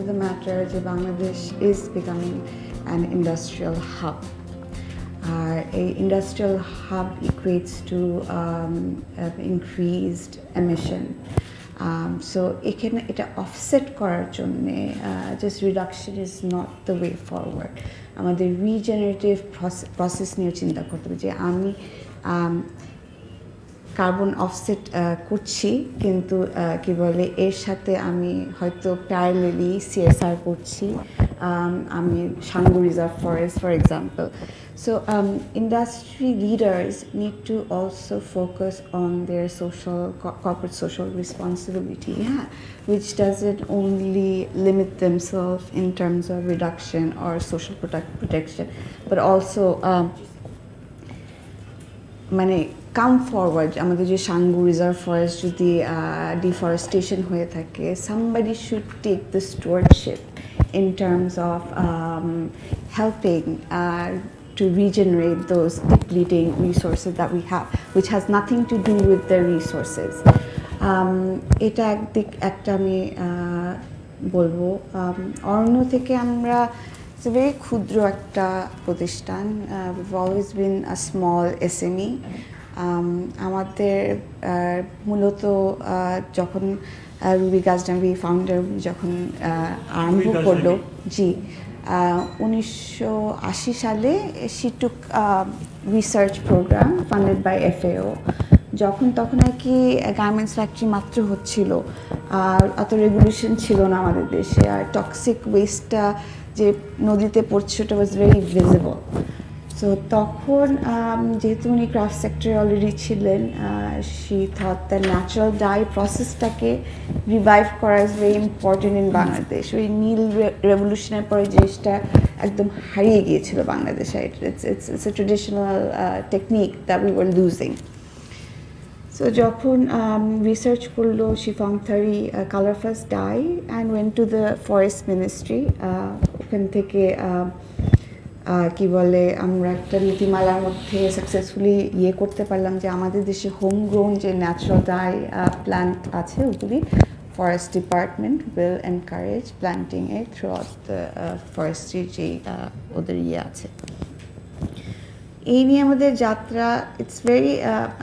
of the matter যে Bangladesh is becoming an industrial hub. A industrial hub equates to increased emission. So এটা offset করার জন্যে just reduction is not the way forward. আমাদের regenerative process নিয়ে চিন্তা করতে হবে যে আমি কার্বন অফসেট করছি কিন্তু কি বলে এর সাথে আমি হয়তো প্যারালেলি CSR করছি আমি Sangu reserve forest for example So industry leaders need to also focus on their corporate social responsibility, which doesn't only limit themselves in terms of reduction or social protection, but also come forward. আমাদের যে Sangu reserve forest যদি deforestation হয়ে থাকে, somebody should take the stewardship in terms of helping to regenerate those depleting resources that we have, which has nothing to do with the resources. এটা একটা আমি বলবো অরণ্য থেকে আমরা It's a very ক্ষুদ্র একটা প্রতিষ্ঠান we've always been a small SME আমাদের মূলত যখন রুবি গাজনাবি ফাউন্ডার যখন আরম্ভ করলো 1980 সালে she took a research program funded by FAO তখন আর কি গার্মেন্টস ফ্যাক্টরি মাত্র হচ্ছিল আর অত রেগুলেশন ছিল না আমাদের দেশে আর টক্সিক ওয়েস্টটা যে নদীতে পড়ছে ওটা ওয়াজ ভেরি ভিজিবল সো তখন যেহেতু উনি ক্রাফট সেক্টরে অলরেডি ছিলেন she thought the natural dye প্রসেসটাকে রিভাইভ করা is very important in Bangladesh ওই নীল রেভলিউশনের পরে জিনিসটা একদম হারিয়ে গিয়েছিল বাংলাদেশে it's a traditional technique that we were losing So যখন research করলো she found 30 colorless dye and went to the forest ministry ওখান থেকে কি বলে আমরা একটা নীতিমালার মধ্যে সাকসেসফুলি করতে পারলাম যে আমাদের দেশে হোম গ্রোন যে ন্যাচারাল ডাই প্ল্যান্ট আছে ওগুলি forest department will encourage planting it throughout the forestry যে ওদের আছে এই নিয়ে আমাদের যাত্রা ইটস ভেরি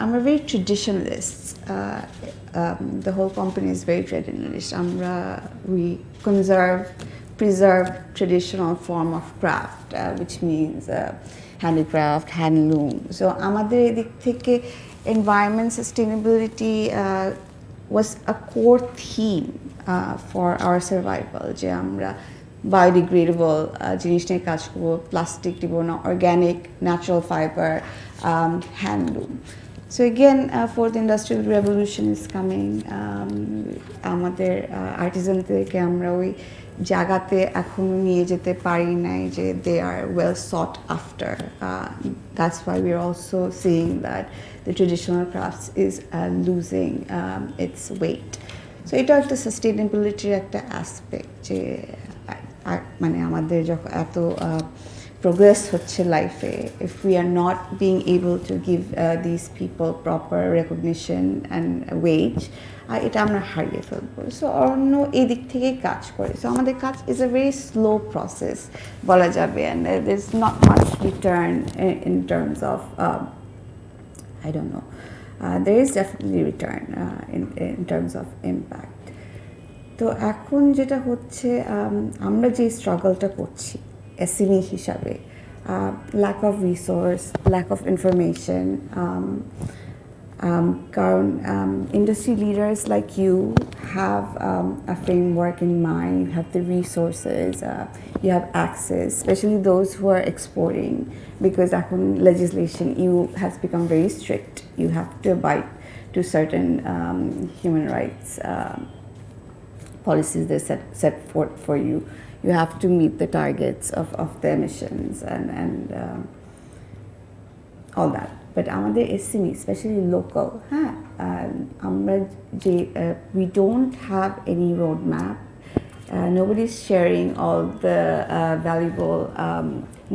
আমরা very traditionalist the whole company is very traditionalist আমরা we preserve traditional form of craft which means handicraft handloom so আমাদের এদিক থেকে environment sustainability was a core theme for our survival যে আমরা biodegradable জিনিস নিয়ে কাজ করবো প্লাস্টিক দিব না organic natural fibre handloom so again fourth industrial revolution is coming আমাদের আর্টিজানদেরকে আমরা ওই জায়গাতে এখনো নিয়ে যেতে পারি নাই যে they are well sought after that's why we are also seeing that the traditional crafts is losing its weight so এটা একটা সাস্টেইনেবিলিটির একটা অ্যাসপেক্ট যে মানে আমাদের যখন এত প্রোগ্রেস হচ্ছে লাইফে if we are not being able to give these people proper recognition and wage এটা আমরা হারিয়ে ফেলবো সো অন্য এই দিক থেকে কাজ করে সো আমাদের কাজ is a very slow process বলা যাবে and there's not much return in terms of I don't know there is definitely return in terms of impact তো এখন যেটা হচ্ছে আমরা যে স্ট্রাগলটা করছি SME হিসাবে lack of resource lack of information কারণ industry leaders like you have a framework in mind you have the resources you have access especially those who are exporting because এখন legislation EU has become very strict you have to abide to certain human rights policies they set forth for you. You have to meet the targets of the emissions and all that. But আমাদের SME, especially local, we don't have any roadmap. Nobody's sharing all the valuable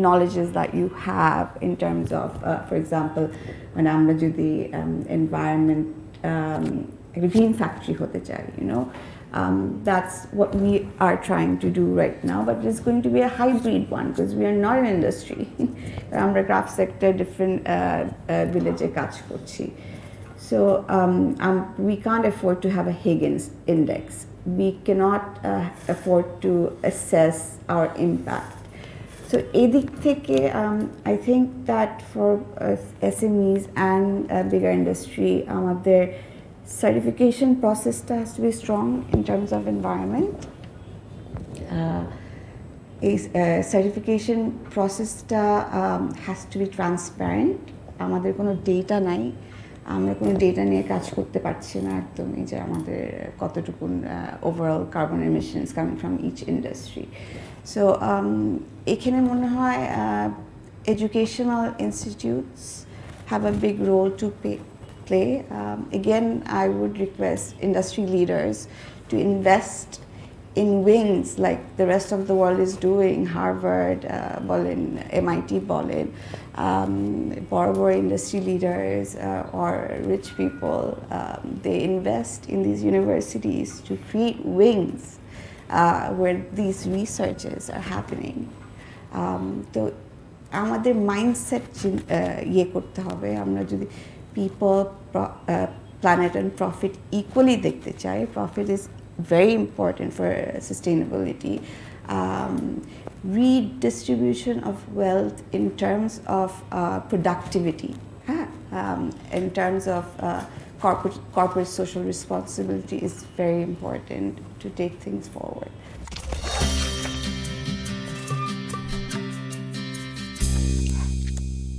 knowledges that you have in terms of, for example, when আমরা যদি environment green factory হতে চাই, you know. That's what we are trying to do right now, but it's going to be a hybrid one because we are not an industry. আমরা craft sector different village কাজ করছি. So we can't afford to have a Higgins index. We cannot afford to assess our impact. So edik theke, I think that for SMEs and bigger industry, আমাদের certification process has to be strong in terms of environment. Certification process has to be transparent. আমাদের কোনো data নাই, আমরা কোনো data নিয়ে কাজ করতে পারছি না একদমই যে আমাদের কতটুকু overall carbon emissions coming from each industry. So এখানে মনে হয় educational institutes have a big role to play. Again, I would request industry leaders to invest in wings like the rest of the world is doing. Harvard, বলেন, MIT বলেন, বড় বড় industry leaders or rich people, they invest in these universities to create wings where these researches are happening. তো আমাদের mindset ইয়ে করতে হবে। আমরা যদি people, planet and profit equally দেখতে চাই, profit is very important for sustainability. Redistribution of wealth in terms of productivity, in terms of corporate social responsibility is very important to take things forward.